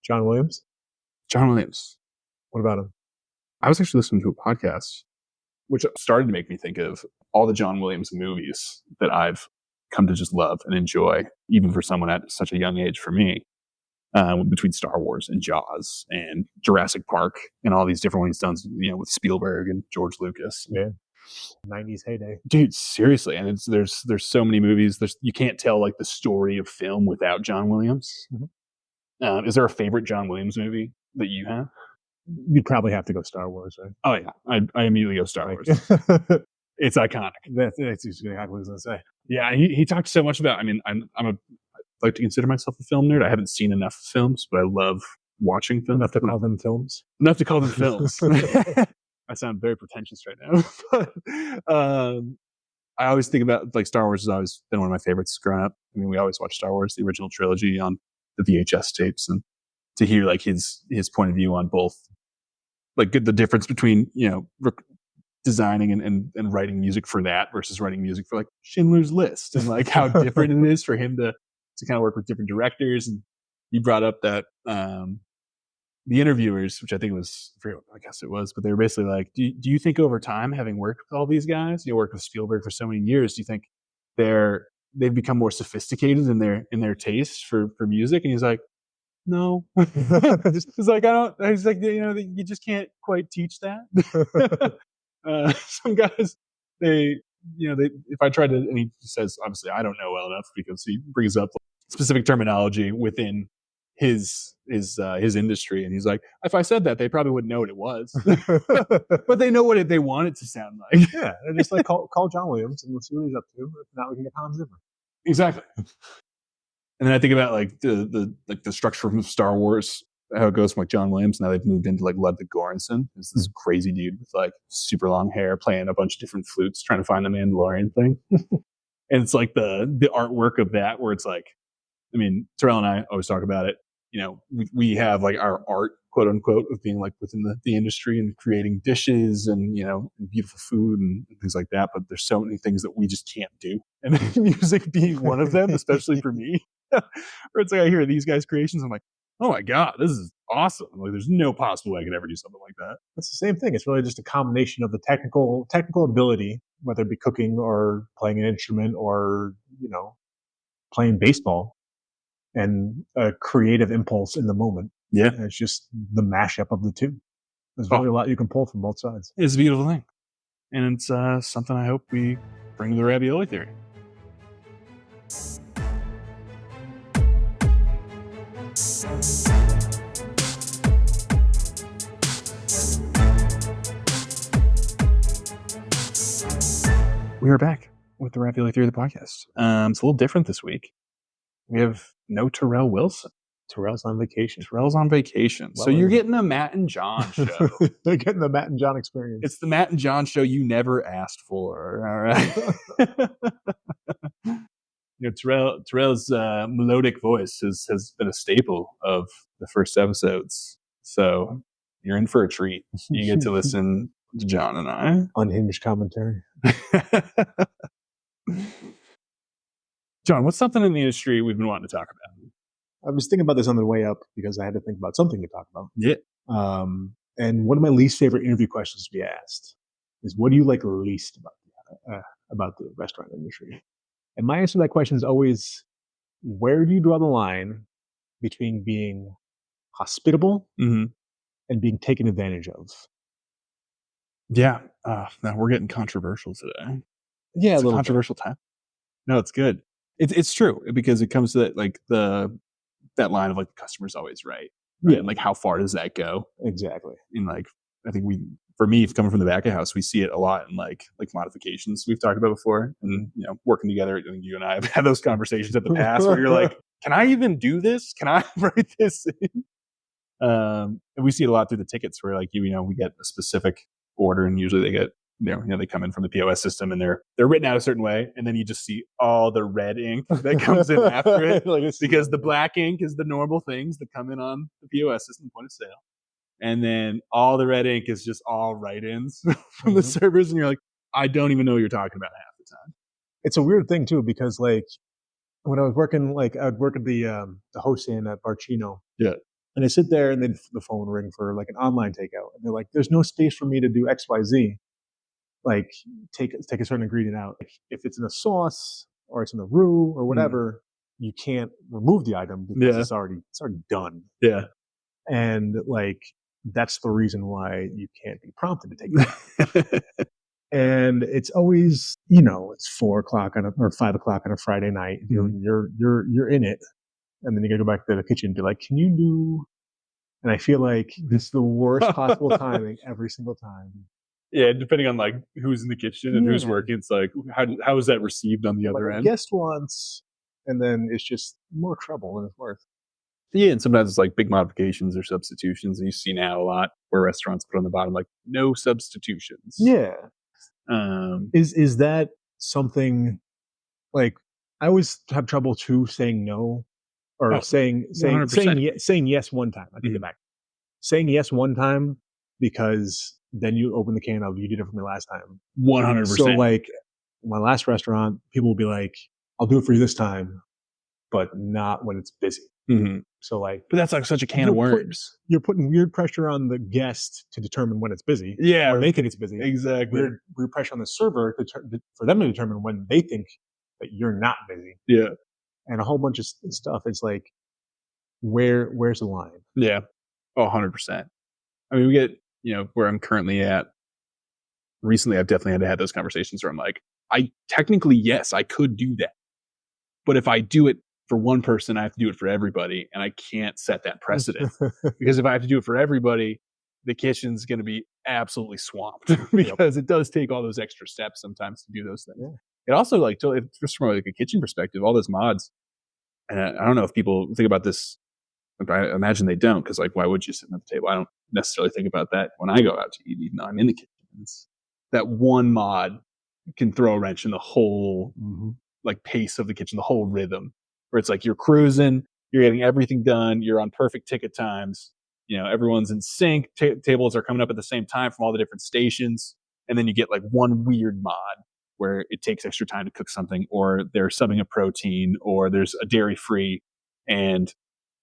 John Williams? John Williams. What about him? I was actually listening to a podcast, which started to make me think of all the John Williams movies that I've come to just love and enjoy, even for someone at such a young age for me, between Star Wars and Jaws and Jurassic Park and all these different ones done, with Spielberg and George Lucas. Yeah. 90s heyday. Dude, seriously. And there's so many movies. You can't tell like the story of film without John Williams. Mm-hmm. Is there a favorite John Williams movie that you have? You'd probably have to go Star Wars, right? Oh yeah, I immediately go Star Wars. It's iconic. That's exactly what I was going to say. Yeah, he talked so much about. I mean, I like to consider myself a film nerd. I haven't seen enough films, but I love watching films. Enough to call them films. Enough to call them films. I sound very pretentious right now, but I always think about like Star Wars has always been one of my favorites growing up. I mean, we always watch Star Wars, the original trilogy, on the VHS tapes, and to hear like his point of view on both, like the difference between designing and writing music for that versus writing music for like Schindler's List, and like how different it is for him to kind of work with different directors. And you brought up that the interviewers, which I think was, I guess it was, but they were basically like, do you think over time, having worked with all these guys, worked with Spielberg for so many years, do you think they've become more sophisticated in their taste for music? And he's like, no. He's like, he's like, you just can't quite teach that. Some guys, if I tried to, and he says, obviously I don't know well enough because he brings up specific terminology within his industry, and he's like, if I said that, they probably wouldn't know what it was, but they know what they want it to sound like. Yeah, they're just like, call John Williams and we'll see what he's up to. If not, we can get Hans Zimmer. Exactly. And then I think about like the structure from Star Wars, how it goes from like John Williams. Now they've moved into like Ludwig Göransson, this crazy dude with like super long hair playing a bunch of different flutes, trying to find the Mandalorian thing. And it's like the artwork of that, where it's like, I mean, Terrell and I always talk about it. We have like our art, quote unquote, of being like within the industry and creating dishes and and beautiful food and things like that. But there's so many things that we just can't do, and music being one of them, especially for me. Where it's like I hear these guys' creations, I'm like, oh my god, this is awesome! Like, there's no possible way I could ever do something like that. It's the same thing. It's really just a combination of the technical ability, whether it be cooking or playing an instrument or playing baseball, and a creative impulse in the moment. Yeah, and it's just the mashup of the two. There's really a lot you can pull from both sides. It's a beautiful thing, and it's something I hope we bring to the ravioli theory. We are back with the Ravioli Theory of the podcast. It's a little different this week. We have no Terrell Wilson. Terrell's on vacation. Well, so you're getting a Matt and John show. They're getting the Matt and John experience. It's the Matt and John show you never asked for. All right. Terrell's melodic voice has been a staple of the first episodes. So you're in for a treat. You get to listen to John and I. Unhinged commentary. John, what's something in the industry we've been wanting to talk about? I was thinking about this on the way up because I had to think about something to talk about. Yeah. And one of my least favorite interview questions to be asked is, what do you like least about the restaurant industry? And my answer to that question is always, where do you draw the line between being hospitable and being taken advantage of? Yeah. Now we're getting controversial today. Yeah, it's a controversial time. No, it's good. It's true, because it comes to that line of like, the customer's always right? Yeah. And like, how far does that go? Exactly. And like, I think for me, coming from the back of house, we see it a lot in like modifications we've talked about before, and working together. I think you and I have had those conversations in the past where you're like, can I even do this? Can I write this in? And we see it a lot through the tickets where like, we get a specific order, and usually they get, they come in from the POS system and they're written out a certain way, and then you just see all the red ink that comes in after it, because the black ink is the normal things that come in on the POS system, point of sale, and then all the red ink is just all write-ins from the servers, and you're like, I don't even know what you're talking about half the time. It's a weird thing too, because like when I was working, like I'd work at the host inn at Barcino. Yeah. And I sit there and then the phone ring for like an online takeout. And they're like, there's no space for me to do XYZ. Like take a certain ingredient out. Like, if it's in a sauce or it's in the roux or whatever, you can't remove the item because Yeah. it's already done. Yeah. And like that's the reason why you can't be prompted to take it out. And it's always, it's 4 o'clock or 5 o'clock on a Friday night. You're in it, and then you gotta go back to the kitchen and be like, "Can you do?" And I feel like this is the worst possible timing every single time. Yeah, depending on like who's in the kitchen and who's Yeah, working, it's like how is that received on the like other a end? guest wants, and then it's just more trouble than it's worth. Yeah, and sometimes it's like big modifications or substitutions. And you see now a lot where restaurants put on the bottom like no substitutions. Yeah, Um, is that something like I always have trouble too saying no or oh, saying saying saying 100%. yes, saying yes one time. I take it Mhm. back. Saying yes one time because then you open the can of you did it for me last time. So 100%. like my last restaurant, people will be like, "I'll do it for you this time," but not when it's busy. Mhm. So like But that's like such a can of you're putting worms. you're putting weird pressure on the guest to determine when it's busy, when Yeah, they think it's busy. exactly. Weird pressure on the server for them to determine when they think that you're not busy, Yeah. and a whole bunch of stuff. It's like where's the line? Yeah. Oh, 100%. I mean, we get, where I'm currently at recently, I've definitely had to have those conversations where I'm like, I technically, yes, I could do that. But if I do it for one person, I have to do it for everybody. And I can't set that precedent because if I have to do it for everybody, the kitchen's going to be absolutely swamped Yep. because it does take all those extra steps sometimes to do those things. Yeah. It also just from like a kitchen perspective, all those mods, and I don't know if people think about this. I imagine they don't because like, why would you sit at the table? I don't necessarily think about that when I go out to eat, even though I'm in the kitchen. It's, that one mod can throw a wrench in the whole Mm-hmm. like pace of the kitchen, the whole rhythm, where it's like you're cruising, you're getting everything done, you're on perfect ticket times, everyone's in sync, tables are coming up at the same time from all the different stations, and then you get like one weird mod where it takes extra time to cook something, or they're subbing a protein, or there's a dairy free, and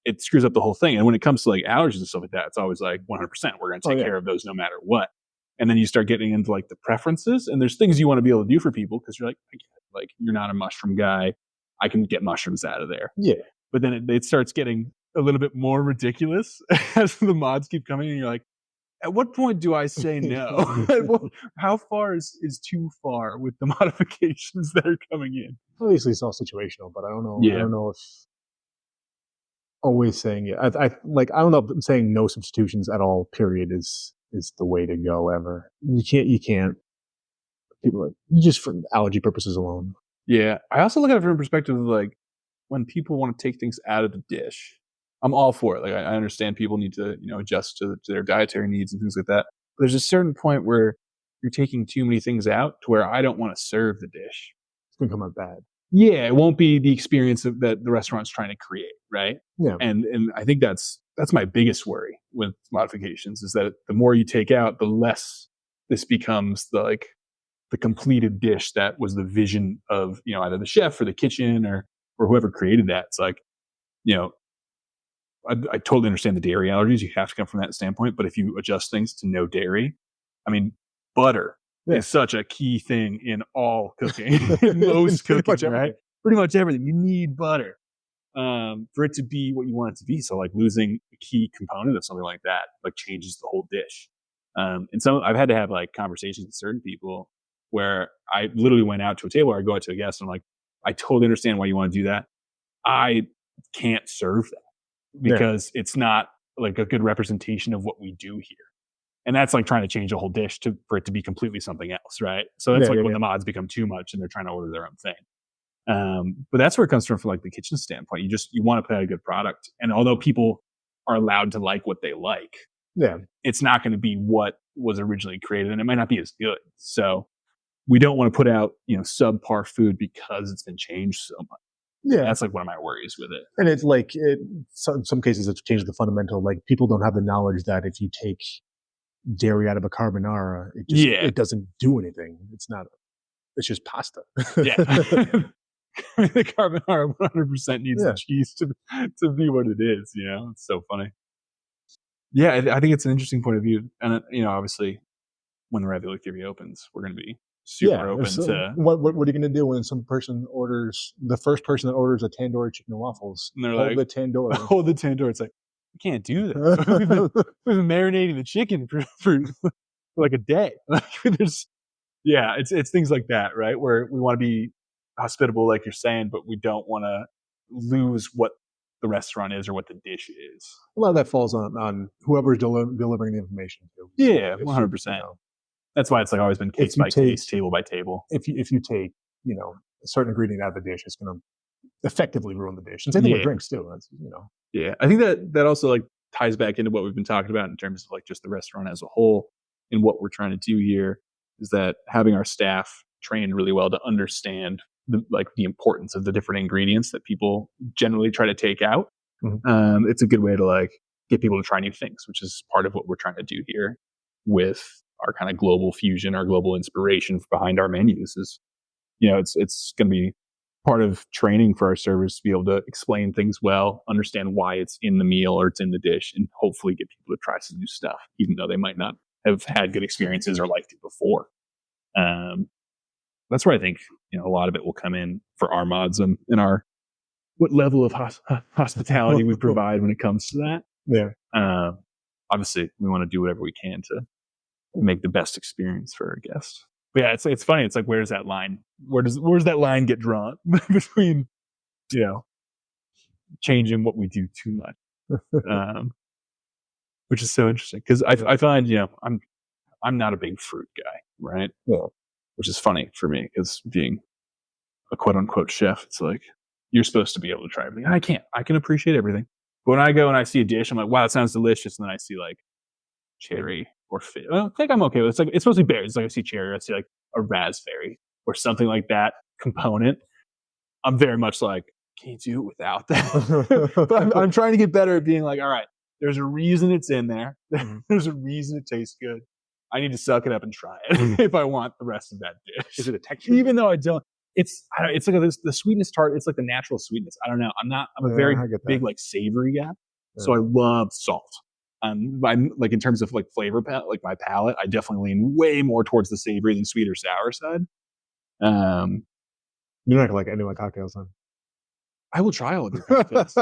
it screws up the whole thing. And when it comes to like allergies and stuff like that, it's always like 100%. We're going to Oh take yeah. care of those no matter what. And then you start getting into like the preferences, and there's things you want to be able to do for people because you're like, I get it. Like you're not a mushroom guy. I can get mushrooms out of there. Yeah. But then it starts getting a little bit more ridiculous as the mods keep coming, and you're like, at what point do I say no? How far is too far with the modifications that are coming in? Obviously, it's all situational, but I don't know. I Yeah. don't know if always saying it. I don't know if saying no substitutions at all. Period is the way to go ever. You can't. People like just for allergy purposes alone. Yeah. I also look at it from a perspective of like when people want to take things out of the dish, I'm all for it. Like I understand people need to, adjust to their dietary needs and things like that. But there's a certain point where you're taking too many things out to where I don't want to serve the dish. It's gonna come out bad. Yeah, it won't be the experience that the restaurant's trying to create, right? Yeah. And I think that's my biggest worry with modifications is that the more you take out, the less this becomes the completed dish that was the vision of either the chef or the kitchen or whoever created that. It's like you know I totally understand the dairy allergies. You have to come from that standpoint. But if you adjust things to no dairy, I mean, butter Yeah. is such a key thing in all cooking, in most Pretty cooking, much right? everything. Pretty much everything. You need butter for it to be what you want it to be. So like losing a key component of something like that like changes the whole dish. And so I've had to have like conversations with certain people where I literally went out to a table or I go out to a guest and I'm like, I totally understand why you want to do that. I can't serve that Yeah. because it's not like a good representation of what we do here. And that's like trying to change a whole dish for it to be completely something else, right? So that's Yeah. like Yeah. when Yeah. the mods become too much and they're trying to order their own thing. But that's where it comes from like the kitchen standpoint. You want to put out a good product, and although people are allowed to like what they like, Yeah. it's not going to be what was originally created, and it might not be as good. So we don't want to put out subpar food because it's been changed so much. Yeah. That's like one of my worries with it. And it's like some cases it's changed the fundamental. Like people don't have the knowledge that if you take dairy out of a carbonara, Yeah, it doesn't do anything. It's not. It's just pasta. yeah. The carbonara 100% needs the Yeah. cheese to be what it is. It's so funny. Yeah, I think it's an interesting point of view, and obviously, when the Ravioli Theory opens, we're going to be super Yeah. open So to. what are you going to do when some person orders the first person that orders a tandoori chicken and waffles? And they're Hold like, the tandoori. "Oh, the tandoor." It's like, you can't do that. We've been marinating the chicken for like a day. Like, there's yeah, it's things like that, right? Where we want to be hospitable, like you're saying, but we don't want to lose what the restaurant is or what the dish is. A lot of that falls on whoever's delivering the information to. So Yeah, if you 100%. That's why it's like always been case if you by take case, table by table. if you take a certain ingredient out of the dish, it's going to effectively ruin the dish. And same thing with Yeah, drinks too. That's yeah. I think that also like ties back into what we've been talking about in terms of like just the restaurant as a whole and what we're trying to do here is that having our staff trained really well to understand the importance of the different ingredients that people generally try to take out. Mhm. It's a good way to like get people to try new things, which is part of what we're trying to do here with our kind of global fusion, our global inspiration behind our menus. Is it's going to be part of training for our servers to be able to explain things well, understand why it's in the meal or it's in the dish, and hopefully get people to try some new stuff, even though they might not have had good experiences or liked it before. Um, that's where I think a lot of it will come in for our mods and our what level of hospitality we provide when it comes to that. Yeah. Uh, Obviously, we want to do whatever we can to make the best experience for our guests. But yeah, it's funny. It's like where's that line? Where's that line get drawn between you know changing what we do too much, which is so interesting because I find I'm not a big fruit guy, right? Yeah. Which is funny for me because being a quote unquote chef, it's like you're supposed to be able to try everything. I can't. I can appreciate everything. But when I go and I see a dish, I'm like, wow, it sounds delicious. And then I see like cherry or fit. Well, I think I'm okay with it. It's like it's supposed to be berries. It's like I see cherry, I see like a raspberry or something like that component. I'm very much like, can you do it without that? But I'm trying to get better at being like, all right, there's a reason it's in there. There's a reason it tastes good. I need to suck it up and try it if I want the rest of that dish. Is it a texture? Even though I don't, it's like the sweetness tart. It's like the natural sweetness. I don't know. I'm a very big like savory guy, so I love salt. I'm like in terms of like flavor like my palate, I definitely lean way more towards the savory than sweet or sour side. Um, You're not gonna like any of my cocktails, then. I will try all of your cocktails.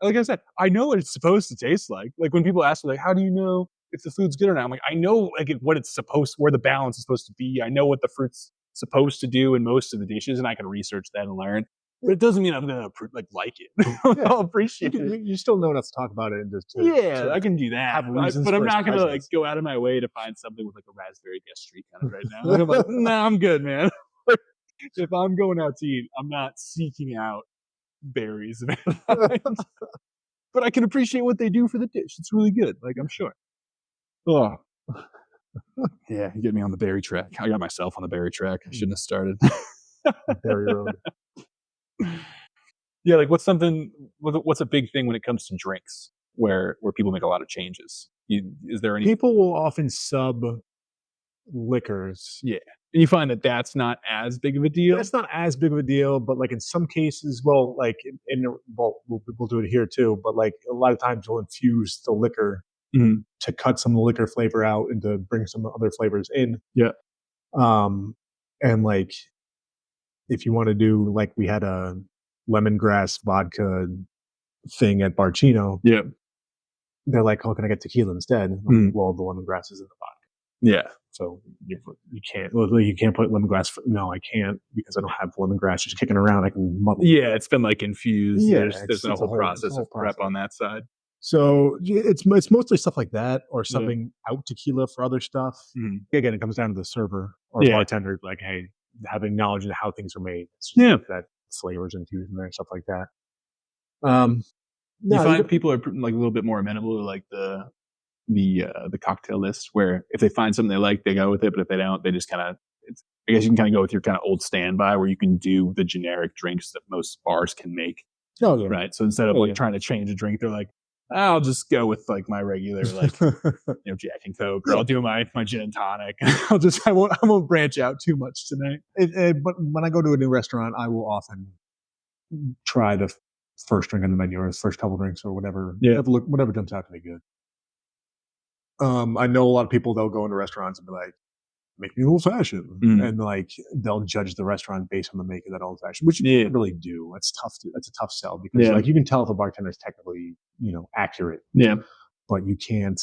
Like I said, I know what it's supposed to taste like. Like when people ask me, like, how do you know if the food's good or not? I'm like, I know like what it's supposed, where the balance is supposed to be. I know what the fruit's supposed to do in most of the dishes, and I can research that and learn. But it doesn't mean I'm gonna like it. Yeah. I'll appreciate it. You still know enough to talk about it and just Yeah, I can do that. have reasons But I'm for its not gonna like presence. go out of my way to find something with like a raspberry gastrie kind of right now. Like, I'm like, nah, I'm good, man. If I'm going out to eat, I'm not seeking out berries of any kind. But I can appreciate what they do for the dish. It's really good. Like I'm sure. Oh, yeah, you get me on the berry track. I got myself on the berry track. I shouldn't have started. Berry road. Yeah, like what's a big thing when it comes to drinks where people make a lot of changes? Is there any? People will often sub liquors. Yeah, and you find that that's not as big of a deal. That's not as big of a deal, but like in some cases, well, like we'll do it here too. But like a lot of times we'll infuse the liquor to cut some of the liquor flavor out and to bring some other flavors in. Yeah. And like if you want to do like we had a lemongrass vodka thing at Barcino. Yeah. They're like, "Oh, can I get tequila instead?" Like, well, the lemongrass is in the vodka. Yeah. So you can't. Well, you can't put lemongrass. No, I can't because I don't have lemongrass just kicking around. I can muddle. Yeah, it's been like infused. Yeah, there's a whole process of prep on that side. So it's mostly stuff like that, or subbing out tequila for other stuff. Again, it comes down to the server or bartender, like, hey, having knowledge of how things are made. That flavors infused in there, stuff like that. You find people are like a little bit more amenable to like the cocktail list, where if they find something they like, they go with it. But if they don't, they just kind of. I guess you can kind of go with your kind of old standby, where you can do the generic drinks that most bars can make. Oh yeah, right. So instead of like trying to change a drink, they're like, I'll just go with like my regular like Jack and Coke, or I'll do my gin and tonic. I won't branch out too much tonight. But when I go to a new restaurant, I will often try the first drink on the menu or his first couple drinks or whatever. Yeah. Whatever jumps out to be good. I know a lot of people they'll go into restaurants and be like, make me old fashioned, and like they'll judge the restaurant based on the make of that old fashioned, which you can't really do. That's tough. That's a tough sell because like you can tell if a bartender is technically accurate. Yeah, but you can't.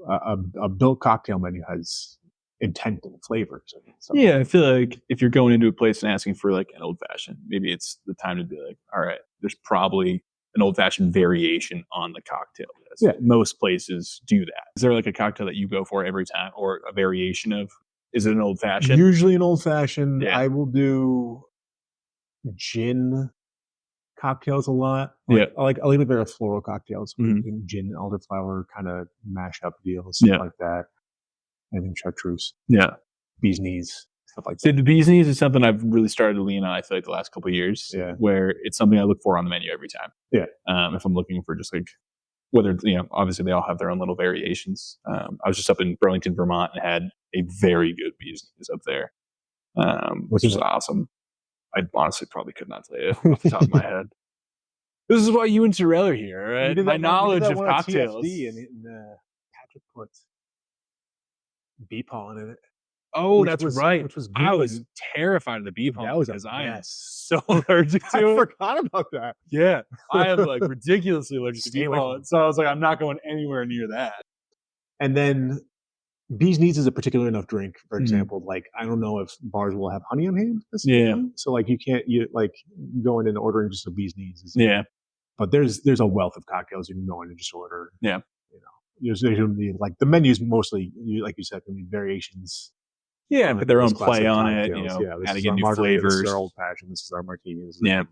A built cocktail menu has intent and flavors. So. Yeah, I feel like if you're going into a place and asking for like an old fashioned, maybe it's the time to be like, all right, there's probably an old fashioned variation on the cocktail list. Yeah, most places do that. Is there like a cocktail that you go for every time, or a variation of? Is it an old fashioned? Usually an old fashioned. Yeah. I will do gin cocktails a lot. Like, I like a bit of floral cocktails, gin, elderflower kind of mash up deals, stuff like that. I think chartreuse. Yeah. Bee's knees, stuff like that. So the bee's knees is something I've really started to lean on, I feel like the last couple of years. Yeah. Where it's something I look for on the menu every time. Yeah. If I'm looking for just like, whether, obviously they all have their own little variations. I was just up in Burlington, Vermont and had a very good bee's knees up there, which is awesome. I honestly probably could not tell you off the top of my head. This is why you and Terrell are here, right? My knowledge of cocktails. And Patrick put bee pollen in it. Oh, that's right. Which was good. I was terrified of the bee pollen because I am so allergic to it. I forgot about that. Yeah, I am like ridiculously allergic to bee pollen. So I was like, I'm not going anywhere near that. And then bee's knees is a particular enough drink. For example, like I don't know if bars will have honey on hand. Yeah. So like you can't like going in and ordering just a bee's knees. Yeah. But there's a wealth of cocktails you can go in and just order. Yeah. There's like the menus mostly, like you said, can be variations. Yeah, put their own play on it. How to get new flavors. This is our old fashioned. This is our martini. Yeah.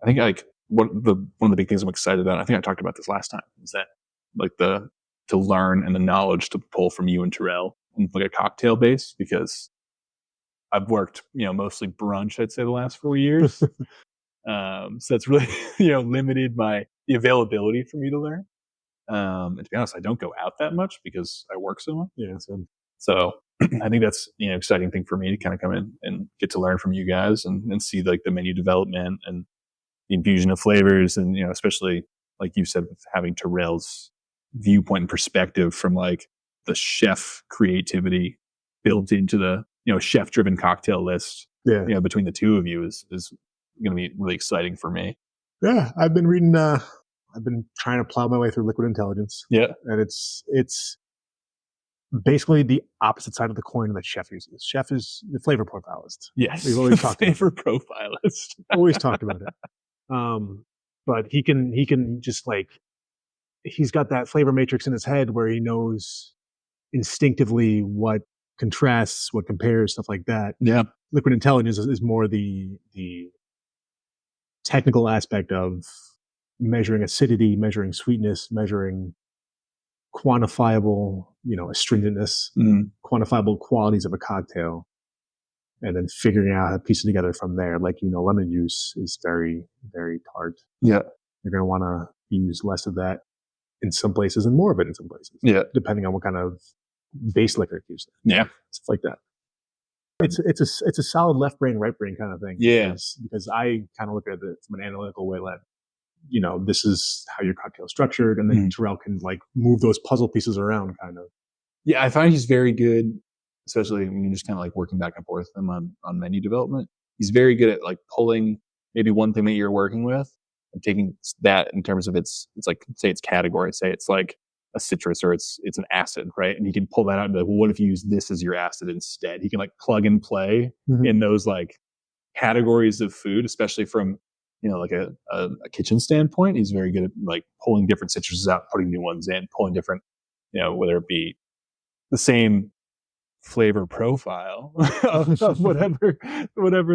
I think like one of the big things I'm excited about. I think I talked about this last time. Is that like to learn and the knowledge to pull from you and Terrell and like a cocktail base, because I've worked mostly brunch, I'd say, the last 4 years. So that's really limited the availability for me to learn. And to be honest, I don't go out that much because I work so much. Yeah. So I think that's exciting thing for me to kind of come in and get to learn from you guys and see like the menu development and the infusion of flavors, and especially like you said, with having Terrell's viewpoint and perspective from like the chef creativity built into the chef driven cocktail list. Yeah. Between the two of you is going to be really exciting for me. Yeah, I've been reading. I've been trying to plow my way through Liquid Intelligence. Yeah, and it's basically the opposite side of the coin that chef uses. Chef is the flavor profilist. Yes, we've always talked flavor profilist. Always talked about it. But he can just like, he's got that flavor matrix in his head where he knows instinctively what contrasts, what compares, stuff like that. Yeah, Liquid Intelligence is more the technical aspect of measuring acidity, measuring sweetness, measuring quantifiable, astringentness, quantifiable qualities of a cocktail, and then figuring out how to piece it together from there. Like, lemon juice is very, very tart. Yeah. You're going to want to use less of that in some places and more of it in some places. Yeah. Depending on what kind of base liquor you use. Yeah. Stuff like that. It's a solid left brain, right brain kind of thing. Yeah. Because I kind of look at it from an analytical way, like, this is how your cocktail is structured, and then Terrell can like move those puzzle pieces around kind of. Yeah, I find he's very good, especially when you're just kind of like working back and forth with him on menu development. He's very good at like pulling maybe one thing that you're working with and taking that in terms of it's like, say it's category, say it's like a citrus or it's an acid, right? And he can pull that out and be like, well, what if you use this as your acid instead? He can like plug and play in those like categories of food, especially from like a kitchen standpoint. He's very good at like pulling different citruses out, putting new ones in, pulling different, whether it be the same flavor profile of whatever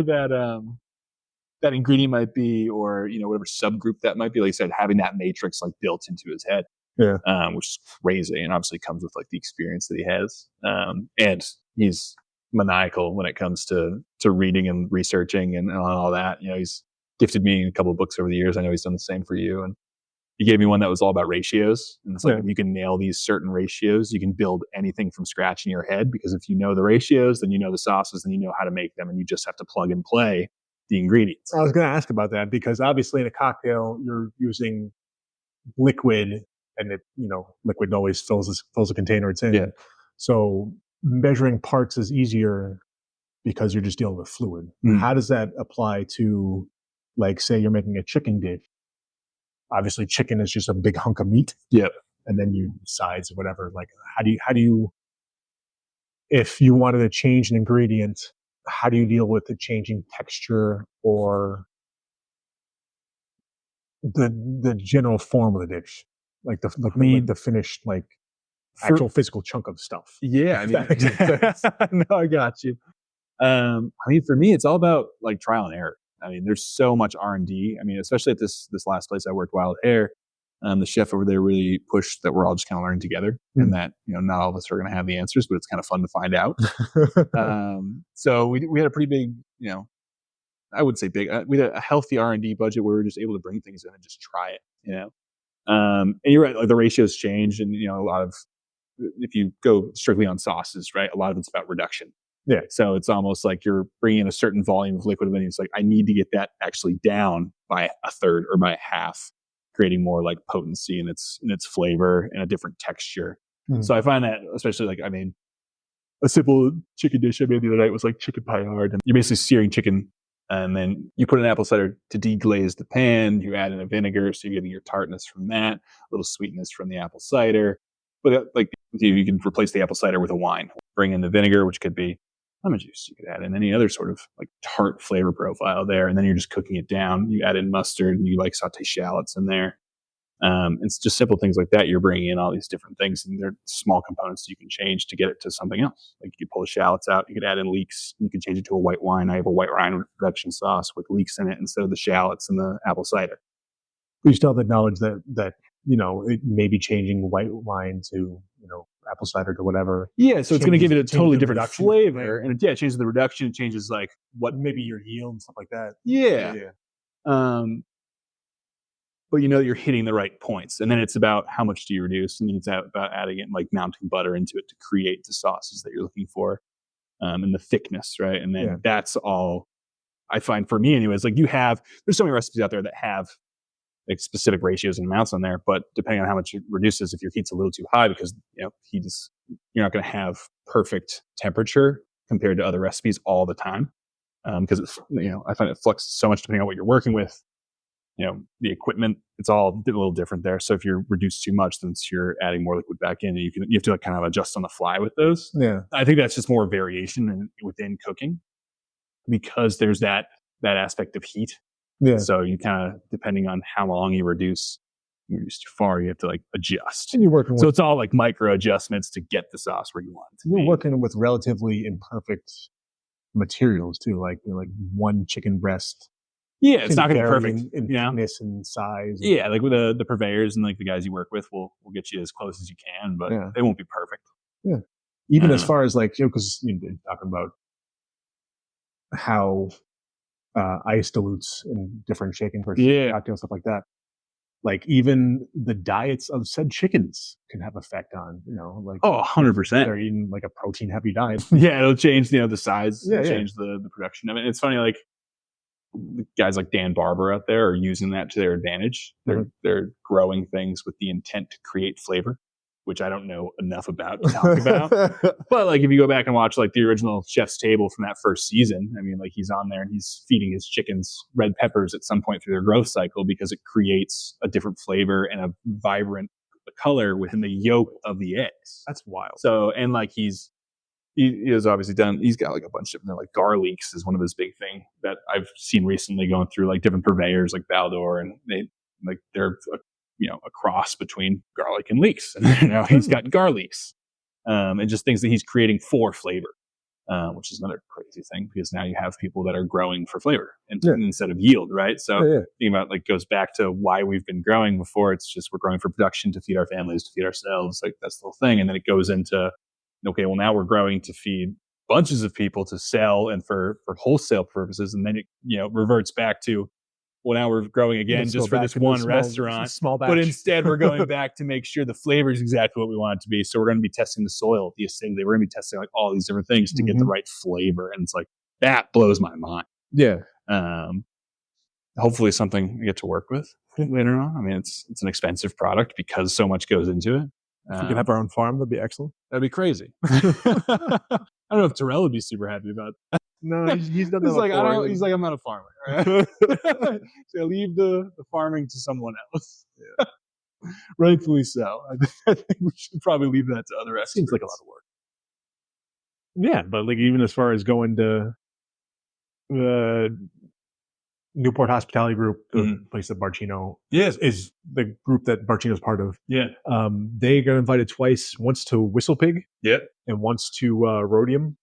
that ingredient might be, or whatever subgroup that might be. Like I said, having that matrix like built into his head, which is crazy, and obviously comes with like the experience that he has. And he's maniacal when it comes to reading and researching and all that. He's gifted me a couple of books over the years. I know he's done the same for you. And he gave me one that was all about ratios. And it's like, if you can nail these certain ratios, you can build anything from scratch in your head, because if you know the ratios, then you know the sauces and you know how to make them, and you just have to plug and play the ingredients. I was going to ask about that because obviously in a cocktail you're using liquid, and liquid always fills the container it's in. Yeah. So measuring parts is easier because you're just dealing with fluid. Mm. How does that apply to, like, say you're making a chicken dish? Obviously, chicken is just a big hunk of meat. Yep. And then you sides or whatever. Like, how do you, if you wanted to change an ingredient, how do you deal with the changing texture or the general form of the dish, like the finished, like, actual physical chunk of stuff? Yeah, I mean, that makes sense. No, I got you. I mean, for me, it's all about like trial and error. I mean, there's so much R&D. I mean, especially at this last place I worked, Wild Hair, the chef over there really pushed that we're all just kind of learning together, and that not all of us are going to have the answers, but it's kind of fun to find out. So we had a pretty big, I would say big. We had a healthy R&D budget where we were just able to bring things in and just try it. And you're right, like the ratios change, and a lot of, if you go strictly on sauces, right, a lot of it's about reduction. Yeah. So it's almost like you're bringing in a certain volume of liquid, and then it's like, I need to get that actually down by a third or by half, creating more like potency in its flavor and a different texture. So I find that, especially like, I mean, a simple chicken dish I made the other night was like chicken paillard, and you're basically searing chicken, and then you put an apple cider to deglaze the pan. You add in a vinegar, so you're getting your tartness from that, a little sweetness from the apple cider. But like, you can replace the apple cider with a wine. Bring in the vinegar, which could be lemon juice. You could add in any other sort of like tart flavor profile there, and then you're just cooking it down. You add in mustard, and you like saute shallots in there. It's just simple things like that. You're bringing in all these different things, and they're small components you can change to get it to something else. Like, you could pull the shallots out, you could add in leeks, you could change it to a white wine. I have a white wine reduction sauce with leeks in it instead of the shallots and the apple cider. You still have the knowledge that it may be changing white wine to apple cider to whatever. Yeah, so it's going to give it a totally different flavor, right? and it changes the reduction. It changes like what maybe your yield and stuff like that. Yeah. But you're hitting the right points, and then it's about how much do you reduce, and then it's about adding it, like mounting butter into it to create the sauces that you're looking for, and the thickness, right? And then that's all I find for me, anyways. Like, there's so many recipes out there that have like specific ratios and amounts on there, but depending on how much it reduces, if your heat's a little too high, because heat is, you're not going to have perfect temperature compared to other recipes all the time, because I find it fluxes so much depending on what you're working with. The equipment, it's all a little different there. So if you're reduced too much, then you're adding more liquid back in, and you have to like kind of adjust on the fly with those. Yeah, I think that's just more variation within cooking, because there's that aspect of heat. Yeah. So you kind of, depending on how long you reduce too far, you have to like adjust. And you're working so it's all like micro adjustments to get the sauce where you want it to You're be. working with relatively imperfect materials too, like one chicken breast. Yeah, it's not going to be perfect in thickness and size. Yeah, like with the purveyors and like the guys you work with will get you as close as you can, but they won't be perfect. Yeah, even as far as like, because you're talking about how ice dilutes in different shaking for cocktails, stuff like that. Like, even the diets of said chickens can have effect on, like, 100%. They're eating like a protein heavy diet. Yeah, it'll change, the size, change the production of it. It's funny, like, guys like Dan Barber out there are using that to their advantage. They're growing things with the intent to create flavor, which I don't know enough about to talk about. But like, if you go back and watch like the original Chef's Table from that first season, I mean, like, he's on there and he's feeding his chickens red peppers at some point through their growth cycle, because it creates a different flavor and a vibrant color within the yolk of the eggs. That's wild. So, and like, he has obviously he's got like a bunch of them, like garlics is one of his big thing that I've seen recently, going through like different purveyors like Baldor, and they're a cross between garlic and leeks. And he's got garlics, and just things that he's creating for flavor, which is another crazy thing, because now you have people that are growing for flavor instead of yield, right? So thinking about, like, goes back to why we've been growing before. It's just we're growing for production, to feed our families, to feed ourselves. Like, that's the whole thing. And then it goes into, okay, well, now we're growing to feed bunches of people, to sell and for wholesale purposes. And then it reverts back to, well, now we're growing again just for this one restaurant, small batch. But instead we're going back to make sure the flavor is exactly what we want it to be. So we're going to be testing the soil, the acidity. We're going to be testing like all these different things to get the right flavor. And it's like, that blows my mind. Yeah. Hopefully something I get to work with later on. I mean, it's an expensive product because so much goes into it. If we could have our own farm, that'd be excellent. That'd be crazy. I don't know if Terrell would be super happy about that. No, he's done that He's like, before. he's like, I'm not a farmer. Right? So leave the farming to someone else. Yeah. Rightfully so. I think we should probably leave that to other experts. Seems like a lot of work. Yeah, but like even as far as going to the Newport Hospitality Group, the place that Barcino is the group that Barcino's part of. Yeah. They got invited twice, once to Whistle Pig, and once to Rhodium,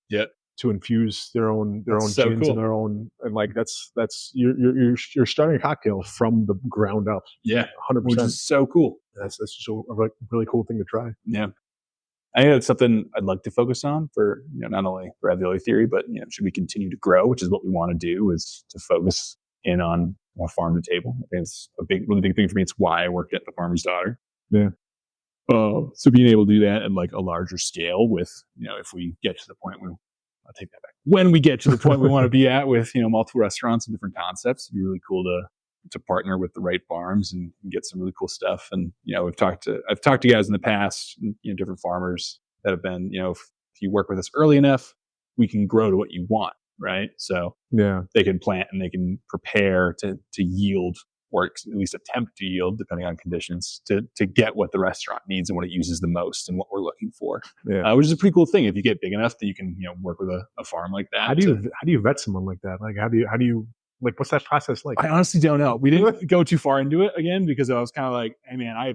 to infuse their own so gins cool. and their own, and like that's you're starting a cocktail from the ground up. 100%, which is so cool. That's just a really cool thing to try. Yeah. I think that's something I'd like to focus on for, not only ravioli theory, but should we continue to grow, which is what we want to do, is to focus in on more farm to table. I think it's a really big thing for me. It's why I worked at the Farmer's Daughter. Yeah. So being able to do that at like a larger scale with, if we get to the point where, I'll take that back. When we get to the point we want to be at with, multiple restaurants and different concepts, it'd be really cool to partner with the right farms and get some really cool stuff. And, I've talked to guys in the past, different farmers that have been, if you work with us early enough, we can grow to what you want. Right. So they can plant and they can prepare to yield, or at least attempt to yield, depending on conditions, to get what the restaurant needs and what it uses the most and what we're looking for. Which is a pretty cool thing if you get big enough that you can, work with a farm like that. How do you vet someone like that? Like how do you like, what's that process like? I honestly don't know. We didn't go too far into it again because I was kind of like, hey man, I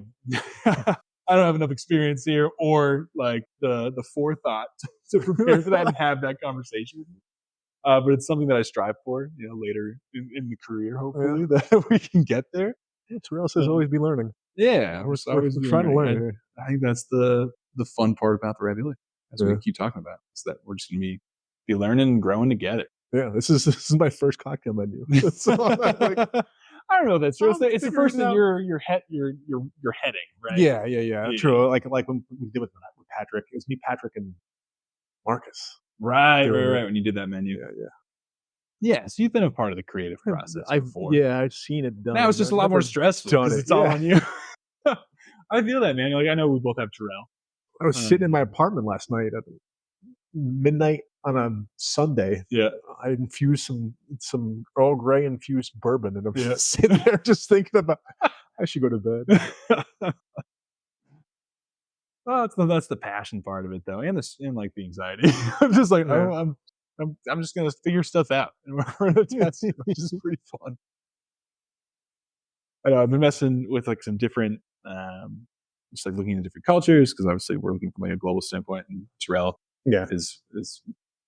don't have enough experience here or like the forethought to prepare for that and have that conversation with you. But it's something that I strive for, later in the career, hopefully, that we can get there. Terrell says always be learning. Yeah, we're always trying to learn. I think that's the fun part about the ravioli. That's what we keep talking about. Is that we're just going to be learning and growing together. Yeah, this is my first cocktail menu. So I don't know if that's true. It's the first thing you're heading, right? Yeah. True. Like when we did with Patrick, it was me, Patrick, and Marcus. Right. When you did that menu. Yeah, so you've been a part of the creative process before. I've seen it done. Now it's just a lot more stressful because it's all on you. I feel that, man. Like I know we both have Terrell. I was sitting in my apartment last night at midnight on a Sunday. Yeah, I infused some Earl Grey infused bourbon, and I'm just sitting there just thinking about I should go to bed. Well, that's the passion part of it, though, and like the anxiety. I'm just like, I'm just gonna figure stuff out, and we're gonna test it, which is pretty fun. I know I've been messing with like some different, just like looking at different cultures because obviously we're looking from like a global standpoint, and Terrell is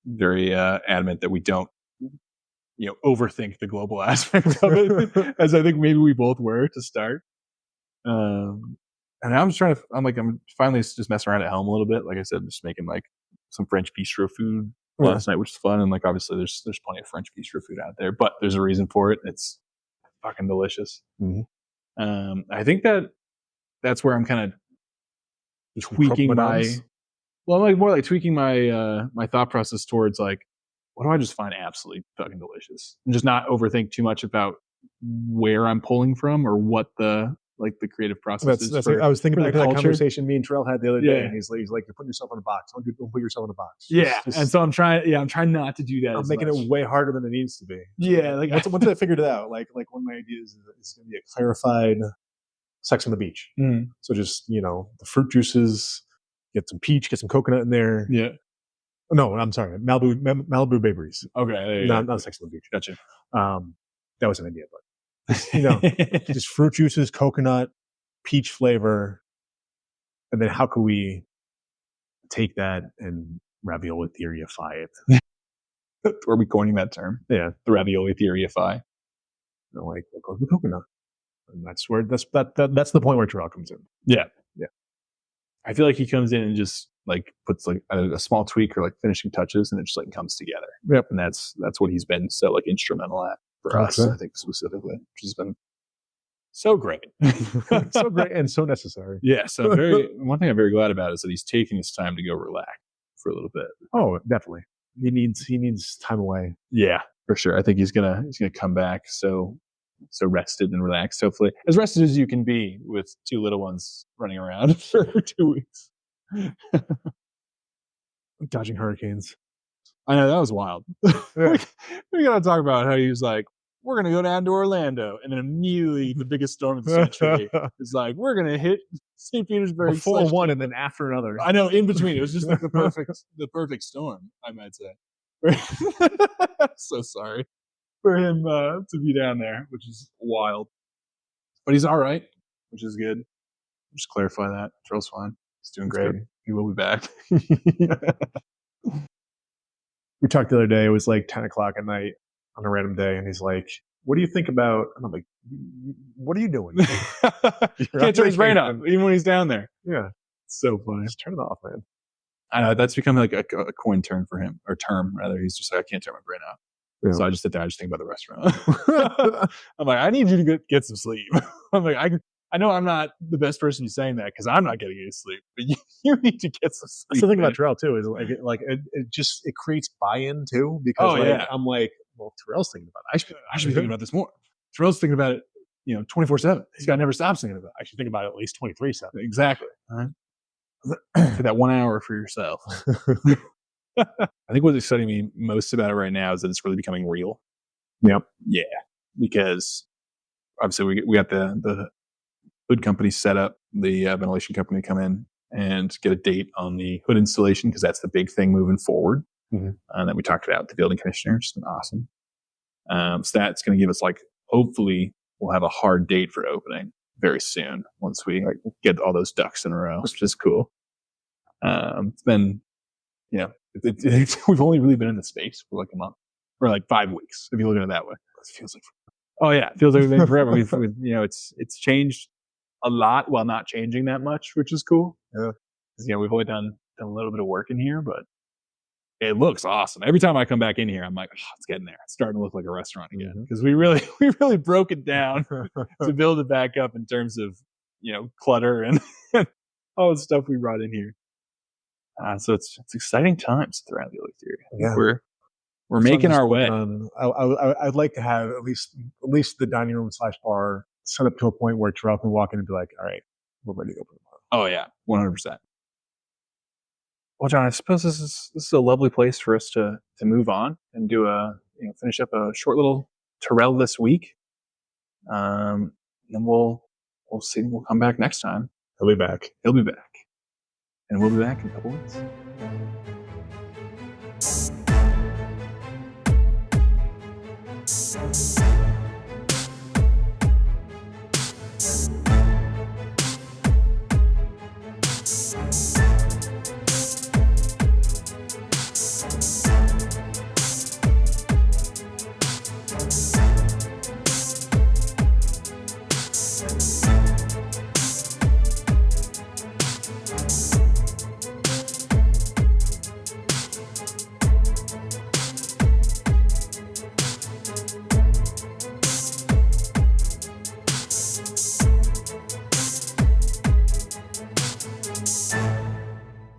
very adamant that we don't overthink the global aspect of it, as I think maybe we both were to start. And I'm finally just messing around at home a little bit. Like I said, just making like some French bistro food last night, which is fun. And like, obviously there's plenty of French bistro food out there, but there's a reason for it. It's fucking delicious. Mm-hmm. I think that's where I'm kind of tweaking tweaking my thought process towards like, what do I just find absolutely fucking delicious and just not overthink too much about where I'm pulling from or what the creative process is. I was thinking about that conversation me and Terrell had the other day, and he's like, you're putting yourself in a box. Don't put yourself in a box. And so I'm trying not to do that. I'm making it way harder than it needs to be. Yeah, like once I figured it out, like one of my ideas is going to be a clarified Sex on the Beach. So just the fruit juices, get some peach, get some coconut in there. Yeah. No, I'm sorry, Malibu Bay Breeze. Okay, not Sex on the Beach. Gotcha. That was an idea, but. Just fruit juices, coconut, peach flavor, and then how can we take that and ravioli theoryify it? Are we coining that term? Yeah, the ravioli theoryify. Like we'll go with coconut, and that's the point where Terrell comes in. Yeah. I feel like he comes in and just like puts like a small tweak or like finishing touches, and it just like comes together. Yep, and that's what he's been so like instrumental at. For us, I think specifically, which has been so great, so great, and so necessary. Yeah. So one thing I'm very glad about is that he's taking his time to go relax for a little bit. Oh, definitely. He needs time away. Yeah. for sure. I think he's gonna come back so rested and relaxed. Hopefully, as rested as you can be with two little ones running around for 2 weeks. Dodging hurricanes. I know that was wild. Yeah. We gotta talk about how he was like, "We're gonna go down to Orlando," and then immediately the biggest storm of the century is like, "We're gonna hit St. Petersburg Before one and then after another. I know, in between. It was just like the perfect storm, I might say. So sorry for him to be down there, which is wild. But he's all right, which is good. Just clarify that. Terrell's fine. He's doing That's great. good. He will be back. We talked the other day. It was like 10 o'clock at night on a random day, and he's like, "What do you think about?" And I'm like, "What are you doing?" Can't turn his brain off, even when he's down there. Yeah, It's so funny. just turn it off, man. I know that's become like a coin term for him, or term rather. He's just like, I can't turn my brain off. Yeah. So I just sit there. I just think about the restaurant. I'm like, I need you to get some sleep. I'm like, I know I'm not the best person saying that because I'm not getting any sleep, but you need to get some sleep. That's the thing man. about Terrell too is it creates buy-in too, because yeah. I'm like, well, Terrell's thinking about it. I should be thinking about this more. Terrell's thinking about it, 24/7. This guy never stops thinking about it. I should think about it at least 23/7. Exactly. Take that 1 hour for yourself. I think what's exciting me most about it right now is that it's really becoming real. Yep. Yeah, because obviously we got the hood company set up, the ventilation company come in and get a date on the hood installation because that's the big thing moving forward. Mhm. And then we talked about the building commissioner, which has been awesome. So that's going to give us hopefully we'll have a hard date for opening very soon once we get all those ducks in a row, which is cool. It's been, we've only really been in the space for a month or 5 weeks if you look at it that way. It feels like, oh yeah, it feels like we've been forever. It's changed a lot while not changing that much, which is cool. Yeah, because we've only done a little bit of work in here, but it looks awesome. Every time I come back in here, I'm like, it's getting there. It's starting to look like a restaurant again because we really broke it down to build it back up in terms of clutter and all the stuff we brought in here. So it's exciting times throughout the Ravioli Theory. Yeah. We're making our way. I'd like to have at least the dining room / bar set up to a point where Terrell can walk in and be like, "All right, we're ready to open tomorrow." Oh yeah, 100%. Well, John, I suppose this is a lovely place for us to move on and do finish up a short little Terrell this week. Then we'll see. We'll come back next time. He'll be back. He'll be back, and we'll be back in a couple weeks.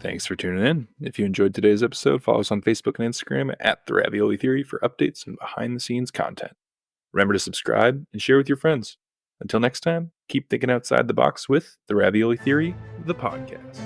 Thanks for tuning in. If you enjoyed today's episode, follow us on Facebook and Instagram at The Ravioli Theory for updates and behind-the-scenes content. Remember to subscribe and share with your friends. Until next time, keep thinking outside the box with The Ravioli Theory, the podcast.